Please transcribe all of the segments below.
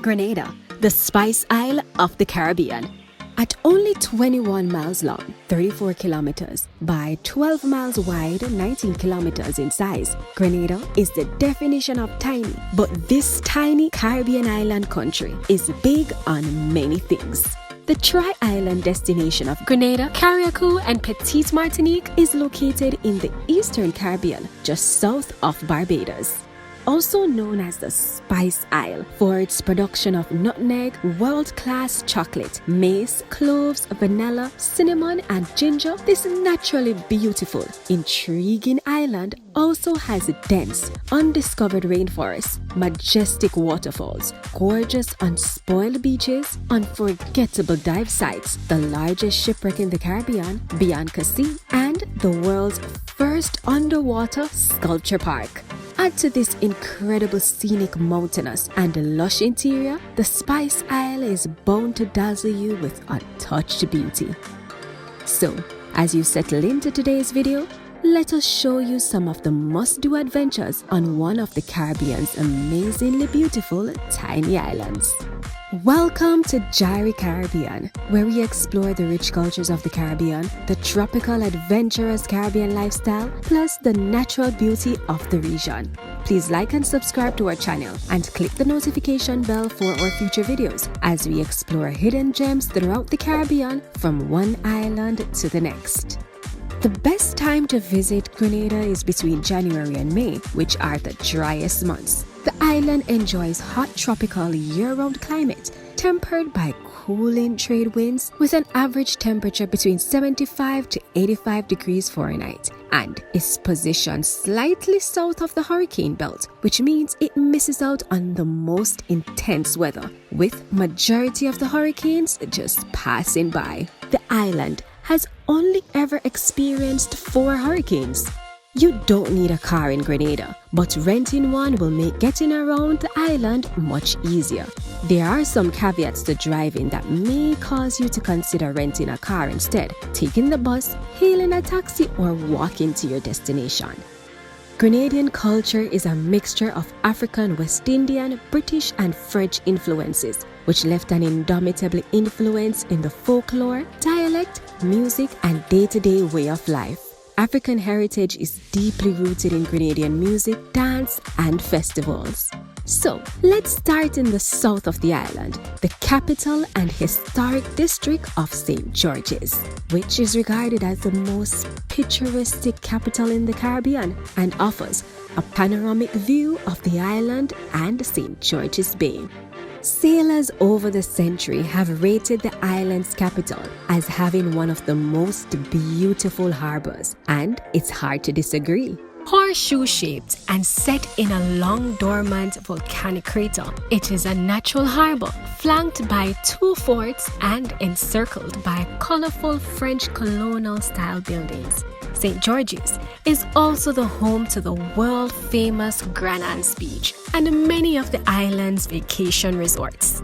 Grenada, the Spice Isle of the Caribbean. At only 21 miles long, 34 kilometers, by 12 miles wide, 19 kilometers in size, Grenada is the definition of tiny. But this tiny Caribbean island country is big on many things. The tri-island destination of Grenada Carriacou and Petite Martinique is located in the Eastern Caribbean, just south of Barbados. Also known as the Spice Isle for its production of nutmeg, world-class chocolate, mace, cloves, vanilla, cinnamon, and ginger, this naturally beautiful, intriguing island also has dense, undiscovered rainforests, majestic waterfalls, gorgeous unspoiled beaches, unforgettable dive sites, the largest shipwreck in the Caribbean, Bianca C, and the world's first underwater sculpture park. Add to this incredible scenic mountainous and lush interior, the Spice Isle is bound to dazzle you with untouched beauty. So, as you settle into today's video, let us show you some of the must-do adventures on one of the Caribbean's amazingly beautiful tiny islands. Welcome to Dodgy Caribbean, where we explore the rich cultures of the Caribbean, the tropical adventurous Caribbean lifestyle, plus the natural beauty of the region. Please like and subscribe to our channel and click the notification bell for our future videos as we explore hidden gems throughout the Caribbean from one island to the next. The best time to visit Grenada is between January and May, which are the driest months. The island enjoys hot tropical year-round climate, tempered by cooling trade winds with an average temperature between 75 to 85 degrees Fahrenheit, and is positioned slightly south of the hurricane belt, which means it misses out on the most intense weather, with majority of the hurricanes just passing by. The island has only ever experienced 4 hurricanes. You don't need a car in Grenada, but renting one will make getting around the island much easier. There are some caveats to driving that may cause you to consider renting a car instead, taking the bus, hailing a taxi, or walking to your destination. Grenadian culture is a mixture of African, West Indian, British, and French influences, which left an indomitable influence in the folklore, dialect, music, and day-to-day way of life. African heritage is deeply rooted in Grenadian music, dance, and festivals. So, let's start in the south of the island, the capital and historic district of St. George's, which is regarded as the most picturesque capital in the Caribbean and offers a panoramic view of the island and St. George's Bay. Sailors over the century have rated the island's capital as having one of the most beautiful harbors, and it's hard to disagree. Horseshoe-shaped and set in a long dormant volcanic crater, it is a natural harbor flanked by 2 forts and encircled by colorful French colonial-style buildings. St. George's is also the home to the world-famous Grenada Beach and many of the island's vacation resorts.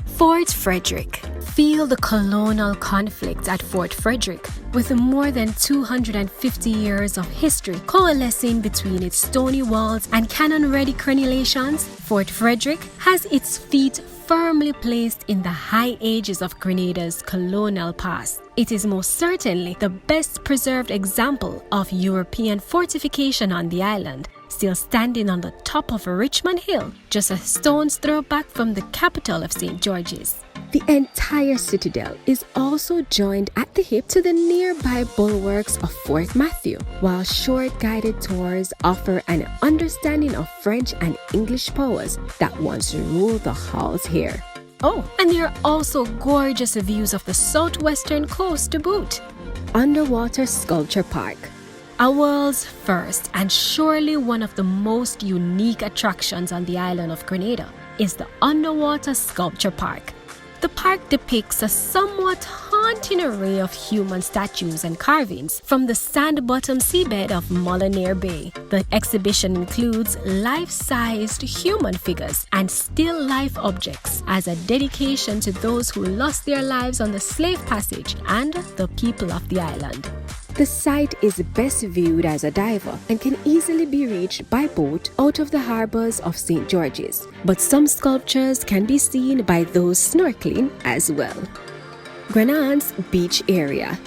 Fort Frederick. Feel the colonial conflict at Fort Frederick, with more than 250 years of history coalescing between its stony walls and cannon-ready crenellations. Fort Frederick has its feet firmly placed in the high ages of Grenada's colonial past. It is most certainly the best preserved example of European fortification on the island, still standing on the top of Richmond Hill, just a stone's throw back from the capital of St. George's. The entire citadel is also joined at the hip to the nearby bulwarks of Fort Matthew, while short guided tours offer an understanding of French and English powers that once ruled the halls here. Oh, and there are also gorgeous views of the southwestern coast to boot. Underwater Sculpture Park. A world's first and surely one of the most unique attractions on the island of Grenada is the Underwater Sculpture Park. The park depicts a somewhat haunting array of human statues and carvings from the sand-bottom seabed of Molyneux Bay. The exhibition includes life-sized human figures and still-life objects as a dedication to those who lost their lives on the slave passage and the people of the island. The site is best viewed as a diver and can easily be reached by boat out of the harbors of St. George's, but some sculptures can be seen by those snorkeling as well. Grenada's beach area.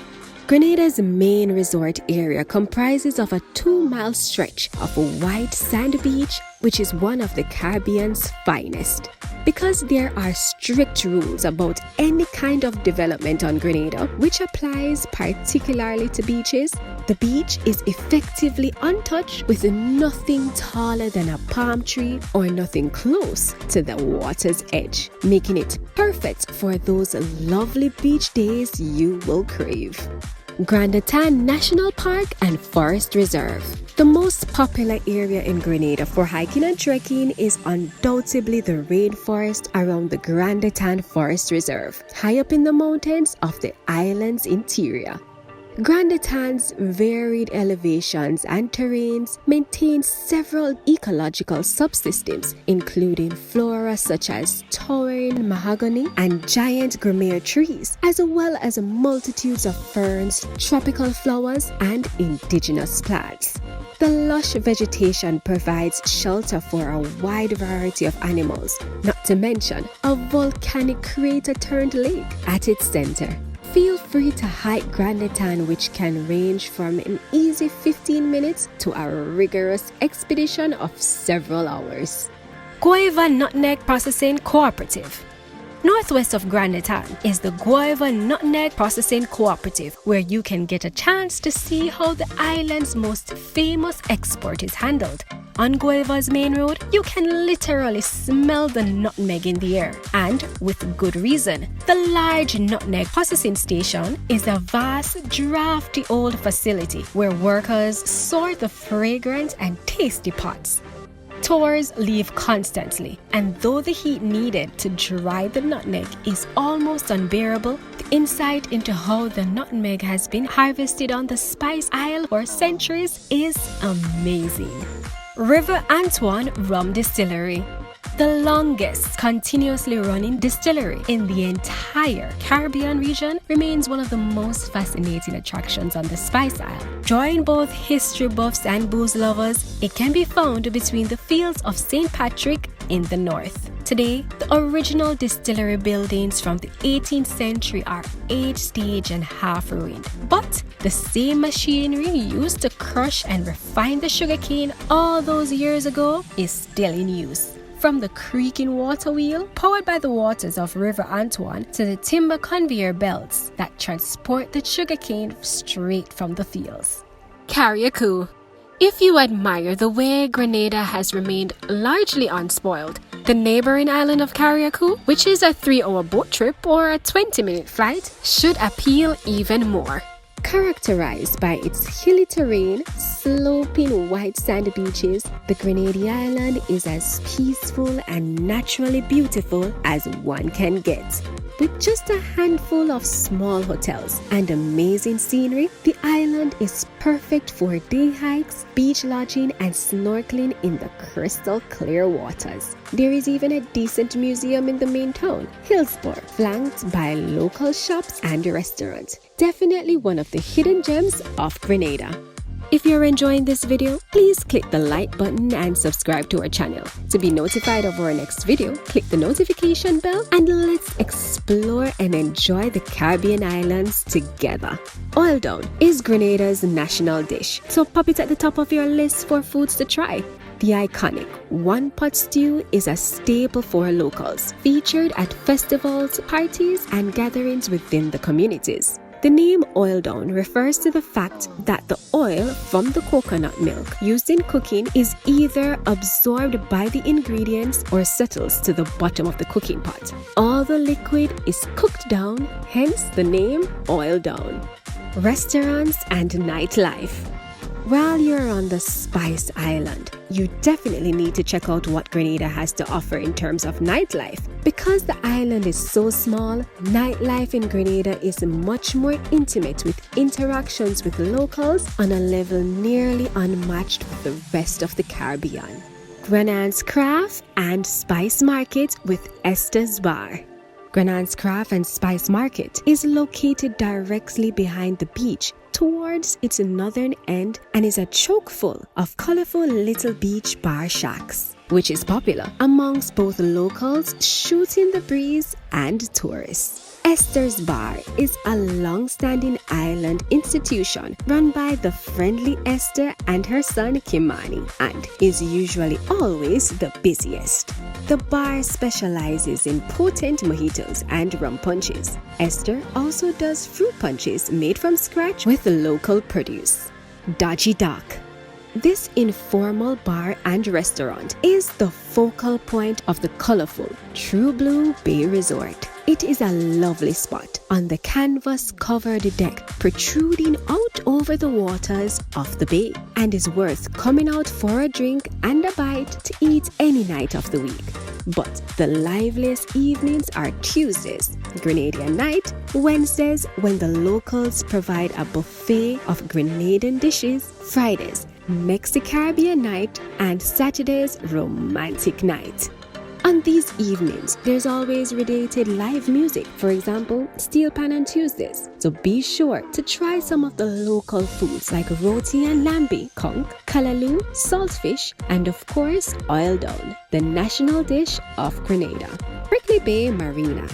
Grenada's main resort area comprises of a 2-mile stretch of a white sand beach, which is one of the Caribbean's finest. Because there are strict rules about any kind of development on Grenada, which applies particularly to beaches, the beach is effectively untouched with nothing taller than a palm tree or nothing close to the water's edge, making it perfect for those lovely beach days you will crave. Grenada National Park and Forest Reserve. The most popular area in Grenada for hiking and trekking is undoubtedly the rainforest around the Grenada Forest Reserve, high up in the mountains of the island's interior. Grenada's varied elevations and terrains maintain several ecological subsystems, including flora such as towering mahogany and giant gramier trees, as well as multitudes of ferns, tropical flowers, and indigenous plants. The lush vegetation provides shelter for a wide variety of animals, not to mention a volcanic crater-turned lake at its center. Feel free to hike Grenada, which can range from an easy 15 minutes to a rigorous expedition of several hours. Gouyave Nutmeg Processing Cooperative. Northwest of Grenada is the Gouyave Nutmeg Processing Cooperative, where you can get a chance to see how the island's most famous export is handled. On Gouyave's main road, you can literally smell the nutmeg in the air, and with good reason. The large nutmeg processing station is a vast, drafty old facility where workers sort the fragrant and tasty pots. Tours leave constantly, and though the heat needed to dry the nutmeg is almost unbearable, the insight into how the nutmeg has been harvested on the Spice Isle for centuries is amazing. River Antoine Rum Distillery. The longest continuously running distillery in the entire Caribbean region, remains one of the most fascinating attractions on the Spice Isle. Drawing both history buffs and booze lovers, it can be found between the fields of St. Patrick in the north. Today, the original distillery buildings from the 18th century are aged, stage, and half ruined. But the same machinery used to crush and refine the sugarcane all those years ago is still in use. From the creaking water wheel, powered by the waters of River Antoine, to the timber conveyor belts that transport the sugarcane straight from the fields. Carriacou. If you admire the way Grenada has remained largely unspoiled, the neighboring island of Carriacou, which is a 3-hour boat trip or a 20-minute flight, should appeal even more. Characterized by its hilly terrain, sloping white sand beaches, the Grenada Island is as peaceful and naturally beautiful as one can get. With just a handful of small hotels and amazing scenery, the island is perfect for day hikes, beach lodging, and snorkeling in the crystal clear waters. There is even a decent museum in the main town, Hillsborough, flanked by local shops and restaurants. Definitely one of the hidden gems of Grenada. If you're enjoying this video, please click the like button and subscribe to our channel. To be notified of our next video, click the notification bell and let's explore and enjoy the Caribbean islands together. Oil down is Grenada's national dish, so pop it at the top of your list for foods to try. The iconic one-pot stew is a staple for locals, featured at festivals, parties, and gatherings within the communities. The name oil down refers to the fact that the oil from the coconut milk used in cooking is either absorbed by the ingredients or settles to the bottom of the cooking pot. All the liquid is cooked down, hence the name oil down. Restaurants and nightlife. While you're on the Spice Island, you definitely need to check out what Grenada has to offer in terms of nightlife. Because the island is so small, nightlife in Grenada is much more intimate, with interactions with locals on a level nearly unmatched with the rest of the Caribbean. Grenada's Craft and Spice Market with Esther's Bar. Grenada's Craft and Spice Market is located directly behind the beach towards its northern end and is a chock-full of colorful little beach bar shacks, which is popular amongst both locals shooting the breeze and tourists. Esther's Bar is a long-standing island institution run by the friendly Esther and her son Kimani, and is usually always the busiest. The bar specializes in potent mojitos and rum punches. Esther also does fruit punches made from scratch with local produce. Dodgy Dock. This informal bar and restaurant is the focal point of the colorful True Blue Bay Resort. It is a lovely spot on the canvas-covered deck protruding out over the waters of the bay, and is worth coming out for a drink and a bite to eat any night of the week. But the liveliest evenings are Tuesdays, Grenadian night, Wednesdays when the locals provide a buffet of Grenadian dishes, Fridays, Caribbean night, and Saturdays, romantic night. On these evenings, there's always radiated live music, for example, steel pan on Tuesdays. So be sure to try some of the local foods like roti and lambi, conch, kalaloo, saltfish, and of course, oil down, the national dish of Grenada. Prickly Bay Marina.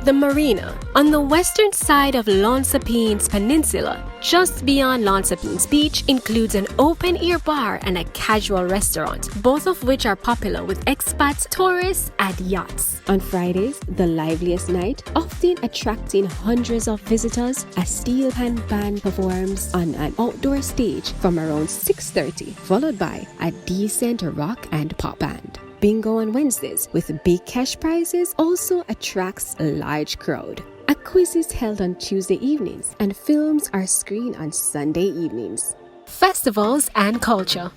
The Marina, on the western side of Lonsapines Peninsula, just beyond Lonsapines Beach, includes an open-air bar and a casual restaurant, both of which are popular with expats, tourists, and yachts. On Fridays, the liveliest night, often attracting hundreds of visitors, a steel pan band performs on an outdoor stage from around 6:30, followed by a decent rock and pop band. Bingo on Wednesdays with big cash prizes also attracts a large crowd. A quiz is held on Tuesday evenings, and films are screened on Sunday evenings. Festivals and culture.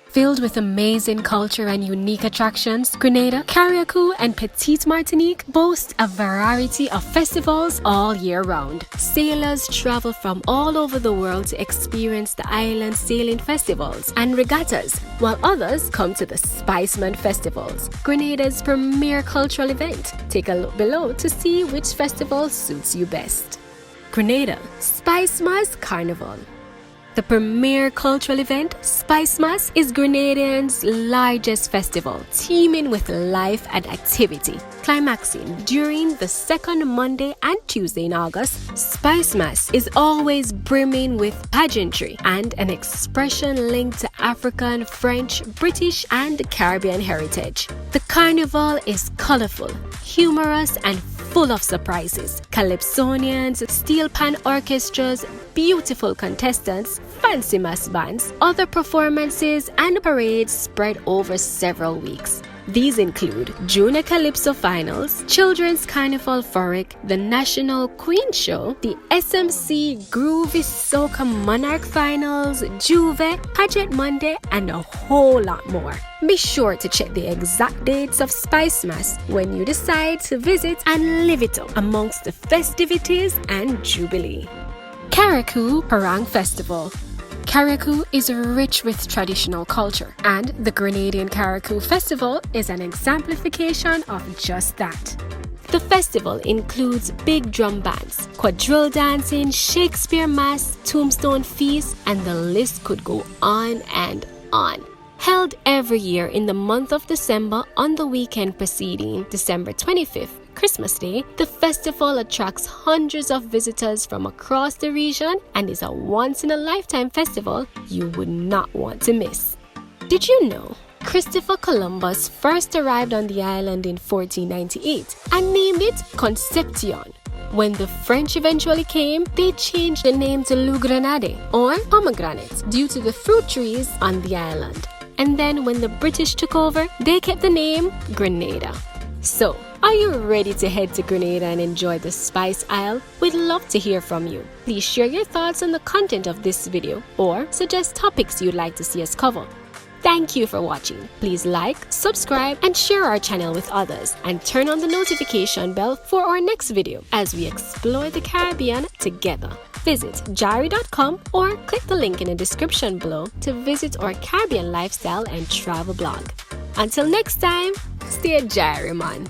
Filled with amazing culture and unique attractions, Grenada Carriacou and Petite Martinique boast a variety of festivals all year round. Sailors travel from all over the world to experience the island sailing festivals and regattas, while others come to the Spiceman festivals, Grenada's premier cultural event. Take a look below to see which festival suits you best. Grenada Spicemas Carnival. The premier cultural event, Spicemas, is Grenadians' largest festival, teeming with life and activity. Climaxing during the second Monday and Tuesday in August, Spicemas is always brimming with pageantry and an expression linked to African, French, British, and Caribbean heritage. The carnival is colorful, humorous, and full of surprises. Calypsonians, steel pan orchestras, beautiful contestants, fancy mass bands, other performances, and parades spread over several weeks. These include Junior Calypso Finals, Children's Carnival Foric, the National Queen Show, the SMC Groovy Soca Monarch Finals, Juve, Pageant Monday, and a whole lot more. Be sure to check the exact dates of Spicemas when you decide to visit and live it up amongst the festivities and jubilee. Carriacou Parang Festival. Carriacou is rich with traditional culture, and the Grenadian Carriacou Festival is an exemplification of just that. The festival includes big drum bands, quadrille dancing, Shakespeare Mass, tombstone feasts, and the list could go on and on. Held every year in the month of December on the weekend preceding December 25th, Christmas Day, the festival attracts hundreds of visitors from across the region and is a once-in-a-lifetime festival you would not want to miss. Did you know Christopher Columbus first arrived on the island in 1498 and named it Concepcion? When the French eventually came, they changed the name to Loup Grenade, or pomegranate, due to the fruit trees on the island. And then when the British took over, they kept the name Grenada. So, are you ready to head to Grenada and enjoy the Spice Isle? We'd love to hear from you. Please share your thoughts on the content of this video or suggest topics you'd like to see us cover. Thank you for watching. Please like, subscribe, and share our channel with others, and turn on the notification bell for our next video as we explore the Caribbean together. Visit jari.com or click the link in the description below to visit our Caribbean lifestyle and travel blog. Until next time, stay jari, man.